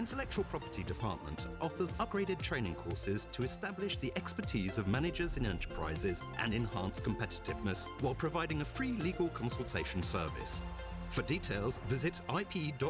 Intellectual Property Department offers upgraded training courses to establish the expertise of managers in enterprises and enhance competitiveness while providing a free legal consultation service. For details, visit ip.gov.hk.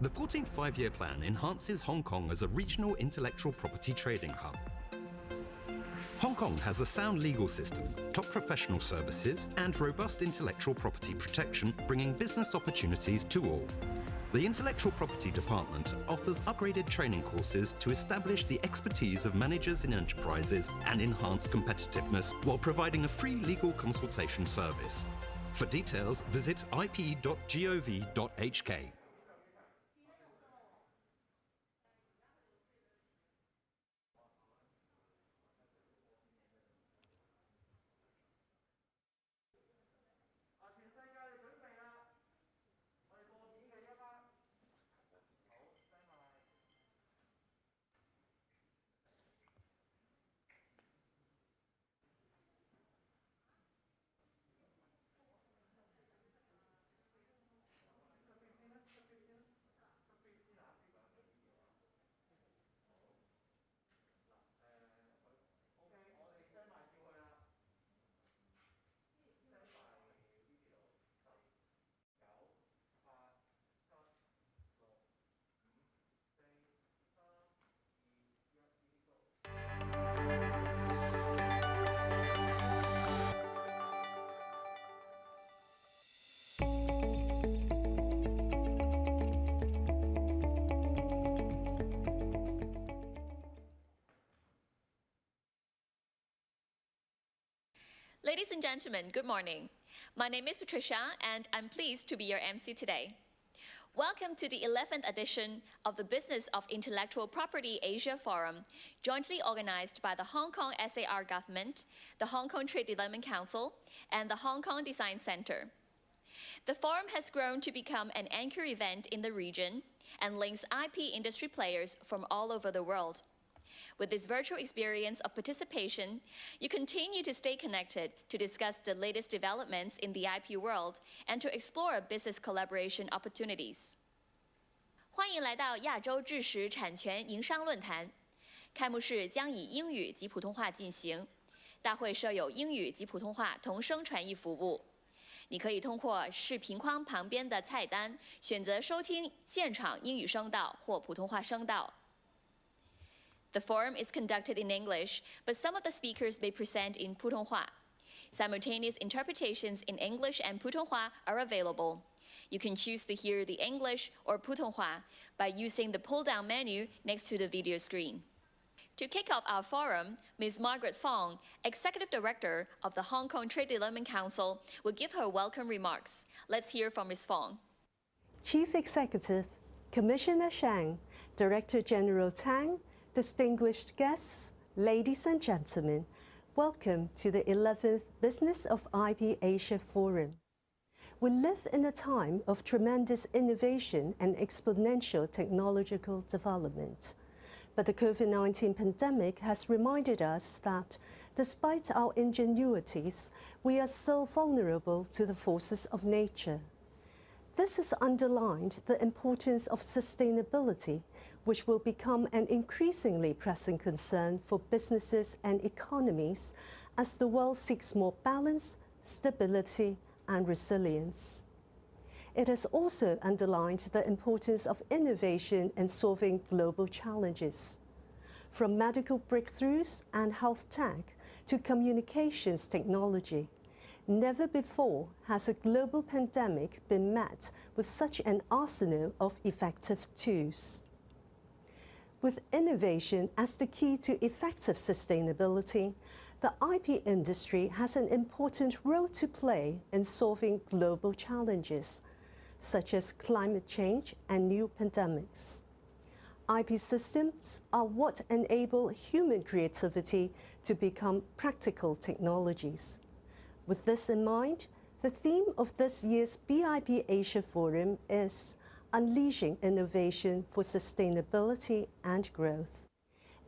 The 14th Five-Year Plan enhances Hong Kong as a regional intellectual property trading hub. Hong Kong has a sound legal system, top professional services, and robust intellectual property protection, bringing business opportunities to all. The Intellectual Property Department offers upgraded training courses to establish the expertise of managers in enterprises and enhance competitiveness while providing a free legal consultation service. For details, visit ip.gov.hk. Ladies and gentlemen, good morning. My name is Patricia, and I'm pleased to be your MC today. Welcome to the 11th edition of the Business of Intellectual Property Asia Forum, jointly organized by the Hong Kong SAR government, the Hong Kong Trade Development Council, and the Hong Kong Design Center. The forum has grown to become an anchor event in the region and links IP industry players from all over the world. With this virtual experience of participation, you continue to stay connected to discuss the latest developments in the IP world and to explore business collaboration opportunities. 欢迎来到亚洲知识产权营商论坛。开幕式将以英语及普通话进行，大会设有英语及普通话同声传译服务。你可以通过视频框旁边的菜单选择收听现场英语声道或普通话声道。 The forum is conducted in English, but some of the speakers may present in 普通话。Simultaneous interpretations in English and Putonghua are available. You can choose to hear the English or Putonghua by using the pull-down menu next to the video screen. To kick off our forum, Ms. Margaret Fong, Executive Director of the Hong Kong Trade Development Council, will give her welcome remarks. Let's hear from Ms. Fong. Chief Executive, Commissioner Shang, Director General Tang, distinguished guests, ladies and gentlemen, welcome to the 11th Business of IP Asia Forum. We live in a time of tremendous innovation and exponential technological development. But the COVID-19 pandemic has reminded us that, despite our ingenuities, we are still vulnerable to the forces of nature. This has underlined the importance of sustainability, which will become an increasingly pressing concern for businesses and economies as the world seeks more balance, stability, and resilience. It has also underlined the importance of innovation in solving global challenges. From medical breakthroughs and health tech to communications technology, never before has a global pandemic been met with such an arsenal of effective tools. With innovation as the key to effective sustainability, the IP industry has an important role to play in solving global challenges, such as climate change and new pandemics. IP systems are what enable human creativity to become practical technologies. With this in mind, the theme of this year's BIP Asia Forum is Unleashing Innovation for Sustainability and Growth.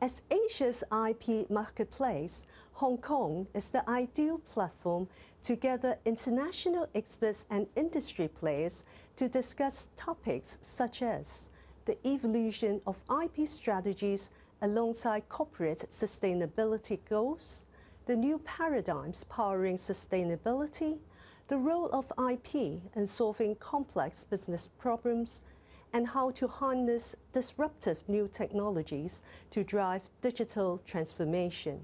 As Asia's IP marketplace, Hong Kong is the ideal platform to gather international experts and industry players to discuss topics such as the evolution of IP strategies alongside corporate sustainability goals, the new paradigms powering sustainability, the role of IP in solving complex business problems, and how to harness disruptive new technologies to drive digital transformation.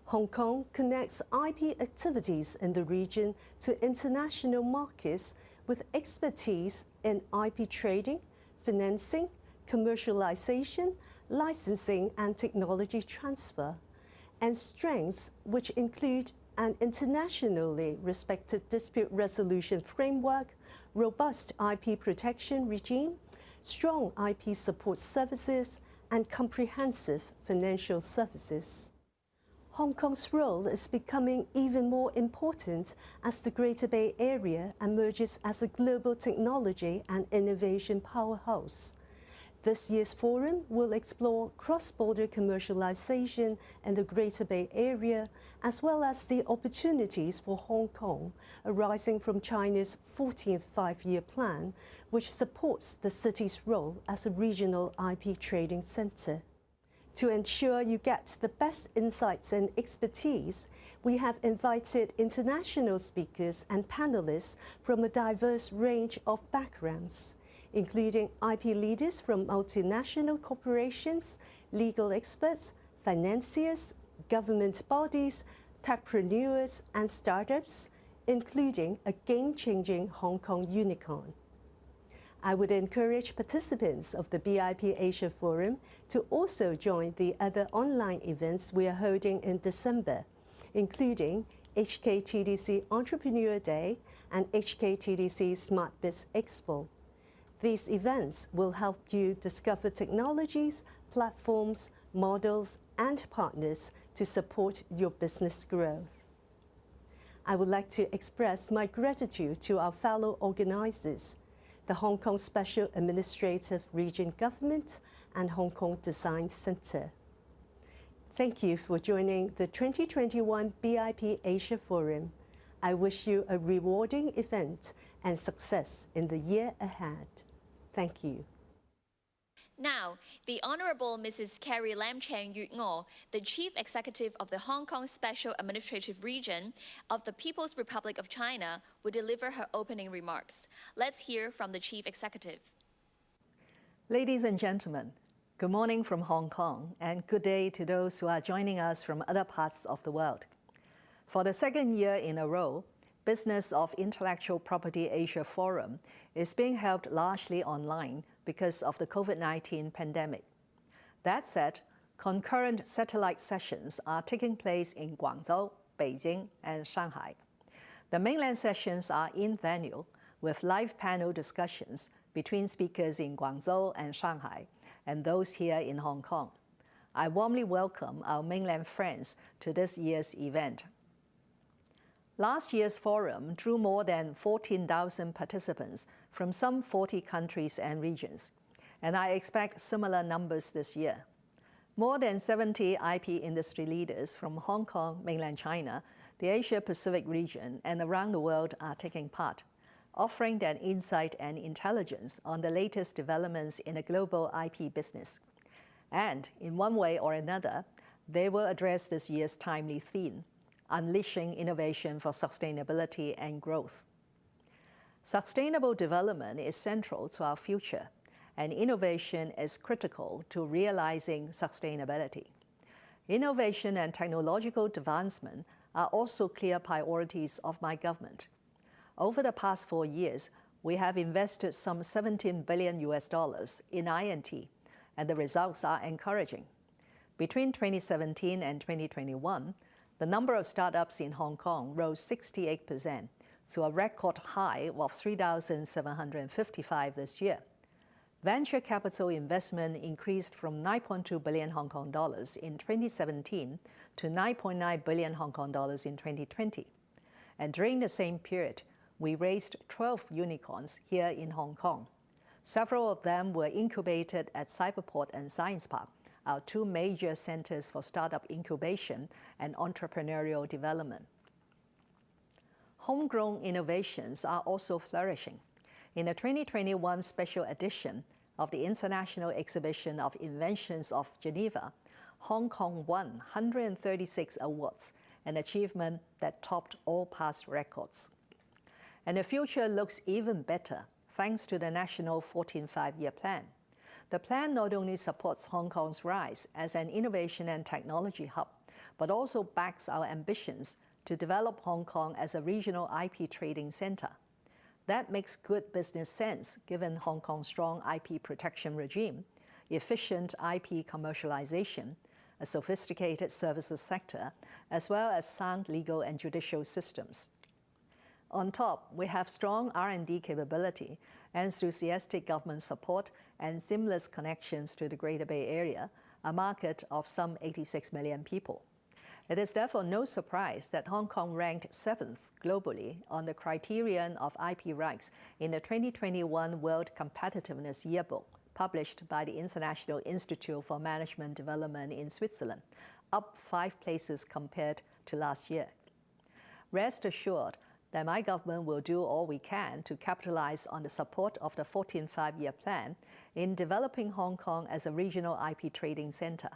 Hong Kong connects IP activities in the region to international markets with expertise in IP trading, financing, commercialization, licensing, and technology transfer, and strengths which include an internationally respected dispute resolution framework, robust IP protection regime, strong IP support services, and comprehensive financial services. Hong Kong's role is becoming even more important as the Greater Bay Area emerges as a global technology and innovation powerhouse. This year's forum will explore cross-border commercialization in the Greater Bay Area, as well as the opportunities for Hong Kong arising from China's 14th Five-Year Plan, which supports the city's role as a regional IP trading center. To ensure you get the best insights and expertise, we have invited international speakers and panelists from a diverse range of backgrounds, including IP leaders from multinational corporations, legal experts, financiers, government bodies, techpreneurs, and startups, including a game-changing Hong Kong unicorn. I would encourage participants of the BIP Asia Forum to also join the other online events we are holding in December, including HKTDC Entrepreneur Day and HKTDC Smart Biz Expo. These events will help you discover technologies, platforms, models, and partners to support your business growth. I would like to express my gratitude to our fellow organizers, the Hong Kong Special Administrative Region Government and Hong Kong Design Center. Thank you for joining the 2021 BIP Asia Forum. I wish you a rewarding event and success in the year ahead. Thank you. Now, the Honorable Mrs. Carrie Lam Cheng Yu Ngo, the Chief Executive of the Hong Kong Special Administrative Region of the People's Republic of China, will deliver her opening remarks. Let's hear from the Chief Executive. Ladies and gentlemen, good morning from Hong Kong and good day to those who are joining us from other parts of the world. For the second year in a row, Business of Intellectual Property Asia Forum is being held largely online because of the COVID-19 pandemic. That said, concurrent satellite sessions are taking place in Guangzhou, Beijing, and Shanghai. The mainland sessions are in venue with live panel discussions between speakers in Guangzhou and Shanghai and those here in Hong Kong. I warmly welcome our mainland friends to this year's event. Last year's forum drew more than 14,000 participants from some 40 countries and regions, and I expect similar numbers this year. More than 70 IP industry leaders from Hong Kong, mainland China, the Asia-Pacific region, and around the world are taking part, offering their insight and intelligence on the latest developments in the global IP business. And in one way or another, they will address this year's timely theme, Unleashing Innovation for Sustainability and Growth. Sustainable development is central to our future, and innovation is critical to realizing sustainability. Innovation and technological advancement are also clear priorities of my government. Over the past 4 years, we have invested some $17 billion in I&T, and the results are encouraging. Between 2017 and 2021, the number of startups in Hong Kong rose 68% to a record high of 3,755 this year. Venture capital investment increased from 9.2 billion Hong Kong dollars in 2017 to 9.9 billion Hong Kong dollars in 2020. And during the same period, we raised 12 unicorns here in Hong Kong. Several of them were incubated at Cyberport and Science Park, our two major centers for startup incubation and entrepreneurial development. Homegrown innovations are also flourishing. In the 2021 special edition of the International Exhibition of Inventions of Geneva, Hong Kong won 136 awards, an achievement that topped all past records. And the future looks even better thanks to the National 14th Five-Year Plan. The plan not only supports Hong Kong's rise as an innovation and technology hub, but also backs our ambitions to develop Hong Kong as a regional IP trading center. That makes good business sense given Hong Kong's strong IP protection regime, efficient IP commercialization, a sophisticated services sector, as well as sound legal and judicial systems. On top, we have strong R&D capability, enthusiastic government support, and seamless connections to the Greater Bay Area, a market of some 86 million people. It is therefore no surprise that Hong Kong ranked 7th globally on the criterion of IP rights in the 2021 World Competitiveness Yearbook, published by the International Institute for Management Development in Switzerland, up 5 places compared to last year. Rest assured that my government will do all we can to capitalize on the support of the 14th Five-Year Plan in developing Hong Kong as a regional IP trading center.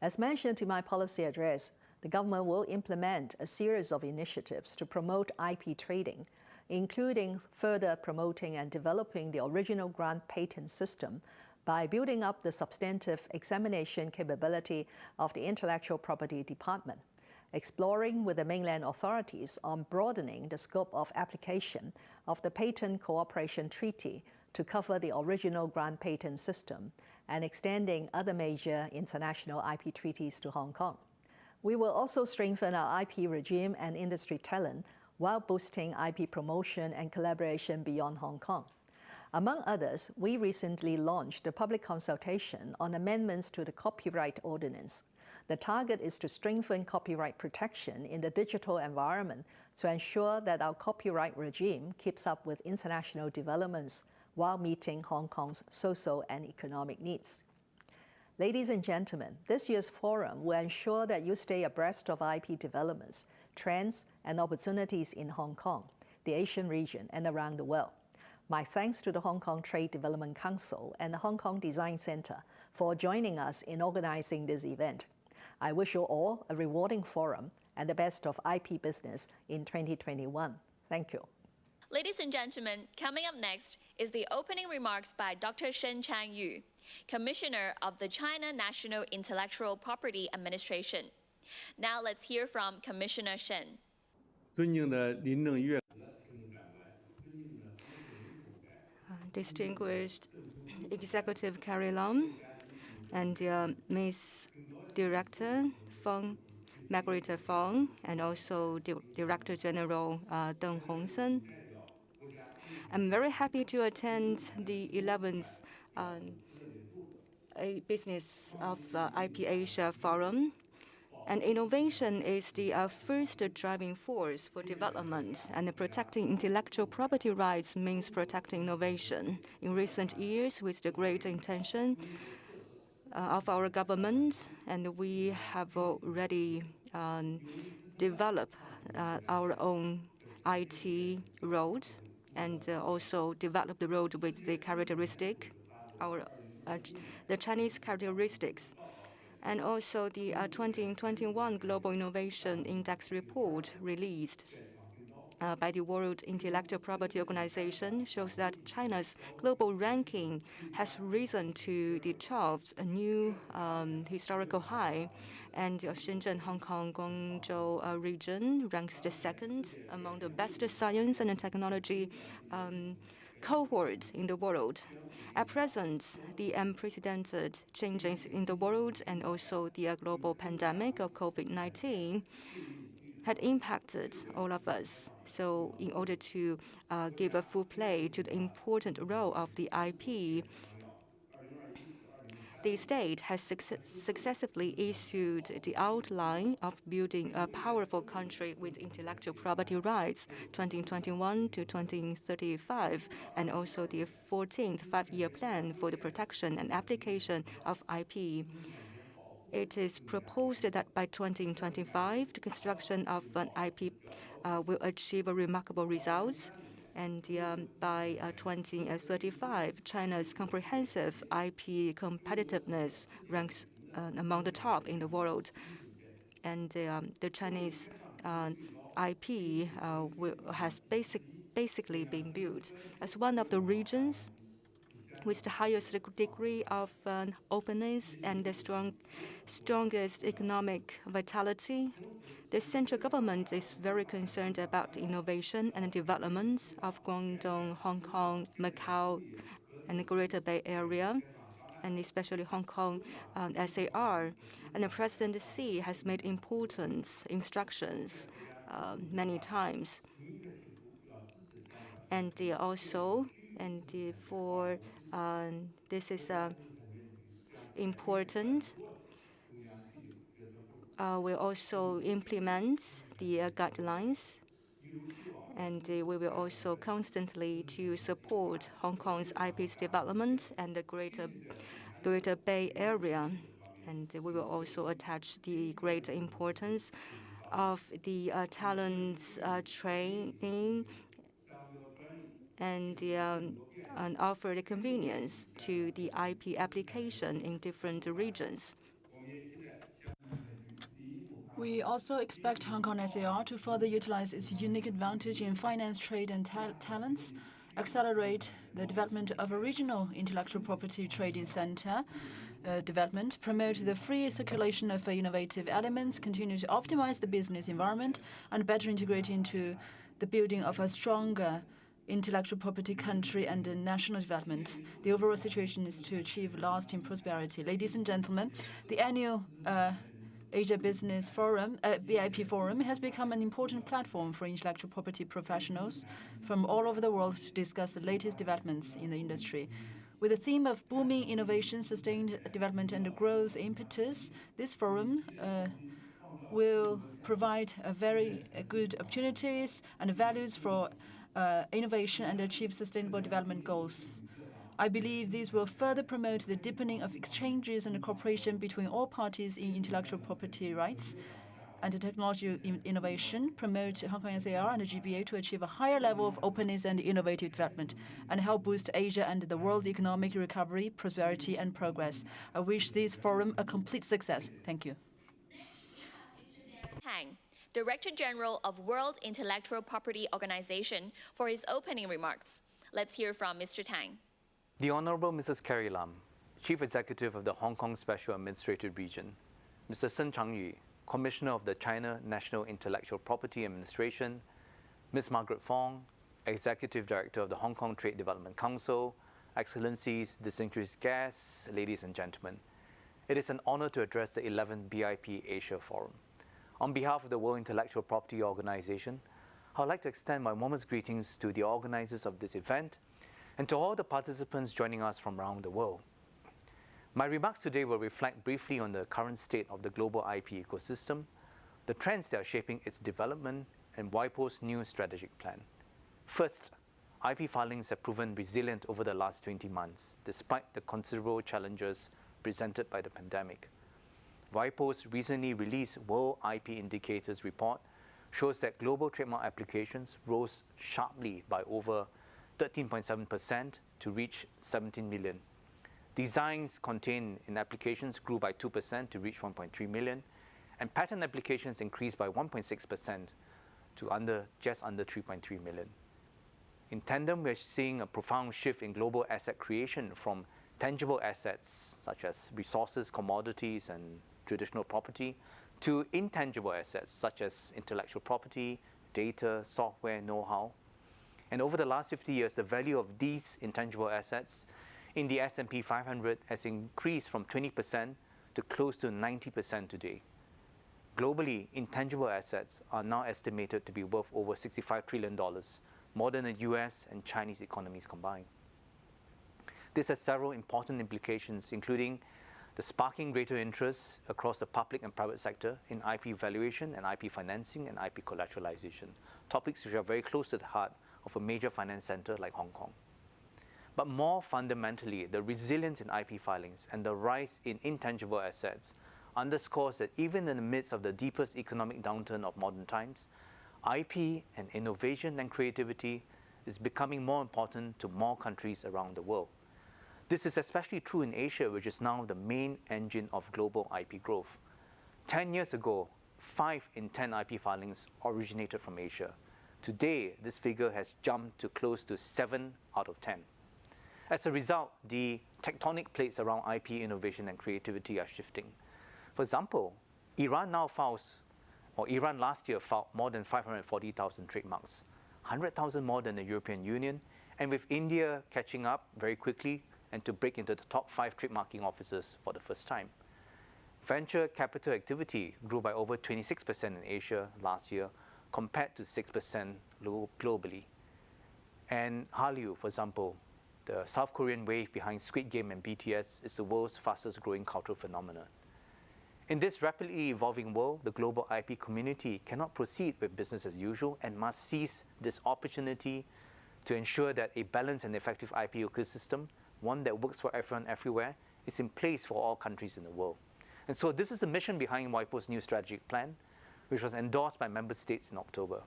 As mentioned in my policy address, the government will implement a series of initiatives to promote IP trading, including further promoting and developing the original grant patent system by building up the substantive examination capability of the Intellectual Property Department, exploring with the mainland authorities on broadening the scope of application of the Patent Cooperation Treaty to cover the original grant patent system, and extending other major international IP treaties to Hong Kong. We will also strengthen our IP regime and industry talent while boosting IP promotion and collaboration beyond Hong Kong. Among others, we recently launched a public consultation on amendments to the Copyright Ordinance. The target is to strengthen copyright protection in the digital environment to ensure that our copyright regime keeps up with international developments while meeting Hong Kong's social and economic needs. Ladies and gentlemen, this year's forum will ensure that you stay abreast of IP developments, trends, and opportunities in Hong Kong, the Asian region, and around the world. My thanks to the Hong Kong Trade Development Council and the Hong Kong Design Center for joining us in organizing this event. I wish you all a rewarding forum and the best of IP business in 2021. Thank you. Ladies and gentlemen, coming up next is the opening remarks by Dr. Shen Chang Yu, Commissioner of the China National Intellectual Property Administration. Now let's hear from Commissioner Shen. 尊敬的林郑月 Distinguished Executive Carrie and Ms. Director Fong, Margaret Fong, and also Director General Deng Hongsen. I'm very happy to attend the 11th Business of IP Asia Forum. And innovation is the first driving force for development, and protecting intellectual property rights means protecting innovation. In recent years, with the great intention of our government, and we have already developed our own IT road, and also developed the road with the characteristic, the Chinese characteristics. And also the 2021 Global Innovation Index report released by the World Intellectual Property Organization shows that China's global ranking has risen to the 12th, a new historical high. And Shenzhen, Hong Kong, Guangzhou region ranks the second among the best science and technology cohort in the world. At present, the unprecedented changes in the world and also the global pandemic of COVID-19 had impacted all of us. So in order to give a full play to the important role of the IP, the state has successively issued the outline of building a powerful country with intellectual property rights 2021 to 2035, and also the 14th five-year plan for the protection and application of IP. It is proposed that by 2025, the construction of an IP will achieve remarkable results. And by 2035, China's comprehensive IP competitiveness ranks among the top in the world. And the Chinese IP has basically been built as one of the regions with the highest degree of openness and the strongest economic vitality. The central government is very concerned about the innovation and development of Guangdong, Hong Kong, Macau, and the Greater Bay Area, and especially Hong Kong SAR. And the President Xi has made important instructions many times. And also, for this is important. We'll also implement the guidelines, and we will also constantly to support Hong Kong's IP's development and the Greater Bay Area. And we will also attach the great importance of the talent training and offer the convenience to the IP application in different regions. We also expect Hong Kong SAR to further utilize its unique advantage in finance, trade, and talents, accelerate the development of a regional intellectual property trading center development, promote the free circulation of innovative elements, continue to optimize the business environment, and better integrate into the building of a stronger intellectual property country and national development. The overall situation is to achieve lasting prosperity. Ladies and gentlemen, the annual Asia Business Forum, BIP Forum, has become an important platform for intellectual property professionals from all over the world to discuss the latest developments in the industry. With the theme of booming innovation, sustained development, and growth impetus, this forum will provide very good opportunities and values for innovation and achieve sustainable development goals. I believe these will further promote the deepening of exchanges and cooperation between all parties in intellectual property rights and technology innovation, promote Hong Kong SAR and the GBA to achieve a higher level of openness and innovative development, and help boost Asia and the world's economic recovery, prosperity, and progress. I wish this forum a complete success. Thank you. Tang, Director General of World Intellectual Property Organization, for his opening remarks. Let's hear from Mr. Tang. The Honorable Mrs. Carrie Lam, Chief Executive of the Hong Kong Special Administrative Region, Mr. Sen Changyu, Commissioner of the China National Intellectual Property Administration, Ms. Margaret Fong, Executive Director of the Hong Kong Trade Development Council, Excellencies, distinguished guests, ladies and gentlemen. It is an honor to address the 11th BIP Asia Forum. On behalf of the World Intellectual Property Organization, I would like to extend my warmest greetings to the organizers of this event and to all the participants joining us from around the world. My remarks today will reflect briefly on the current state of the global IP ecosystem, the trends that are shaping its development, and WIPO's new strategic plan. First, IP filings have proven resilient over the last 20 months, despite the considerable challenges presented by the pandemic. WIPO's recently released World IP Indicators report shows that global trademark applications rose sharply by over 13.7% to reach 17 million. Designs contained in applications grew by 2% to reach 1.3 million, and patent applications increased by 1.6% to just under 3.3 million. In tandem, we're seeing a profound shift in global asset creation from tangible assets such as resources, commodities, and traditional property to intangible assets such as intellectual property, data, software, know-how. And over the last 50 years, the value of these intangible assets in the S&P 500 has increased from 20% to close to 90% today. Globally, intangible assets are now estimated to be worth over $65 trillion, more than the US and Chinese economies combined. This has several important implications, including the sparking greater interest across the public and private sector in IP valuation and IP financing and IP collateralization, topics which are very close to the heart of a major finance center like Hong Kong. But more fundamentally, the resilience in IP filings and the rise in intangible assets underscores that even in the midst of the deepest economic downturn of modern times, IP and innovation and creativity is becoming more important to more countries around the world. This is especially true in Asia, which is now the main engine of global IP growth. 10 years ago, 5 in 10 IP filings originated from Asia. Today, this figure has jumped to close to 7 out of 10. As a result, the tectonic plates around IP innovation and creativity are shifting. For example, Iran last year filed more than 540,000 trademarks, 100,000 more than the European Union, and with India catching up very quickly and to break into the top 5 trademarking offices for the first time. Venture capital activity grew by over 26% in Asia last year, compared to 6% globally. And Hallyu, for example, the South Korean wave behind Squid Game and BTS, is the world's fastest growing cultural phenomenon. In this rapidly evolving world, the global IP community cannot proceed with business as usual and must seize this opportunity to ensure that a balanced and effective IP ecosystem, one that works for everyone everywhere, is in place for all countries in the world. And so this is the mission behind WIPO's new strategic plan, which was endorsed by member states in October.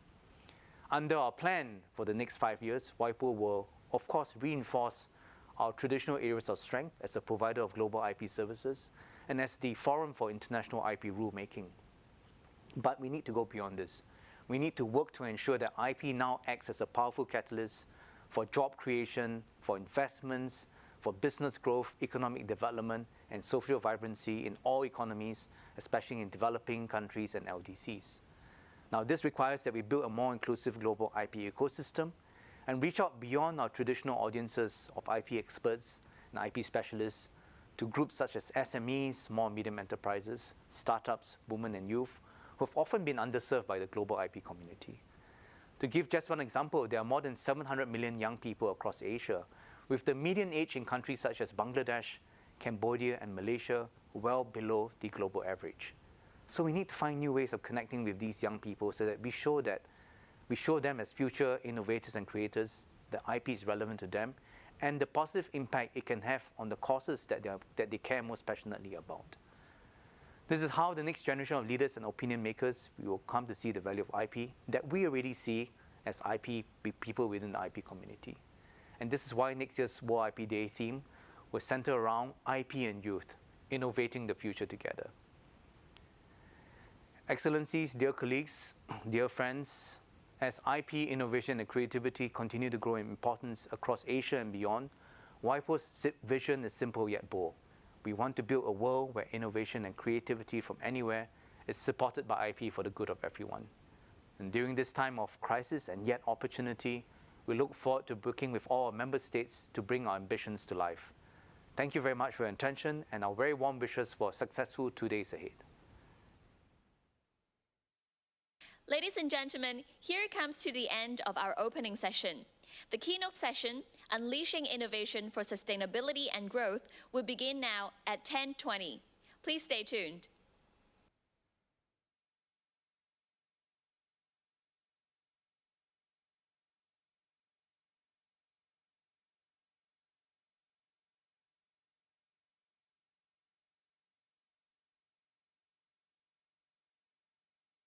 Under our plan for the next 5 years, WIPO will, of course, reinforce our traditional areas of strength as a provider of global IP services and as the forum for international IP rulemaking. But we need to go beyond this. We need to work to ensure that IP now acts as a powerful catalyst for job creation, for investments, for business growth, economic development, and social vibrancy in all economies, especially in developing countries and LDCs. Now, this requires that we build a more inclusive global IP ecosystem and reach out beyond our traditional audiences of IP experts and IP specialists to groups such as SMEs, small and medium enterprises, startups, women and youth, who have often been underserved by the global IP community. To give just one example, there are more than 700 million young people across Asia, with the median age in countries such as Bangladesh, Cambodia, and Malaysia well below the global average. So we need to find new ways of connecting with these young people so that we show them as future innovators and creators, that IP is relevant to them, and the positive impact it can have on the causes that they care most passionately about. This is how the next generation of leaders and opinion makers will come to see the value of IP that we already see as IP people within the IP community. And this is why next year's World IP Day theme will center around IP and youth, innovating the future together. Excellencies, dear colleagues, dear friends, as IP, innovation, and creativity continue to grow in importance across Asia and beyond, WIPO's vision is simple yet bold. We want to build a world where innovation and creativity from anywhere It's supported by IP for the good of everyone. And during this time of crisis and yet opportunity, we look forward to working with all our member states to bring our ambitions to life. Thank you very much for your attention and our very warm wishes for successful 2 days ahead. Ladies and gentlemen, here comes to the end of our opening session. The keynote session, Unleashing Innovation for Sustainability and Growth, will begin now at 10:20. Please stay tuned.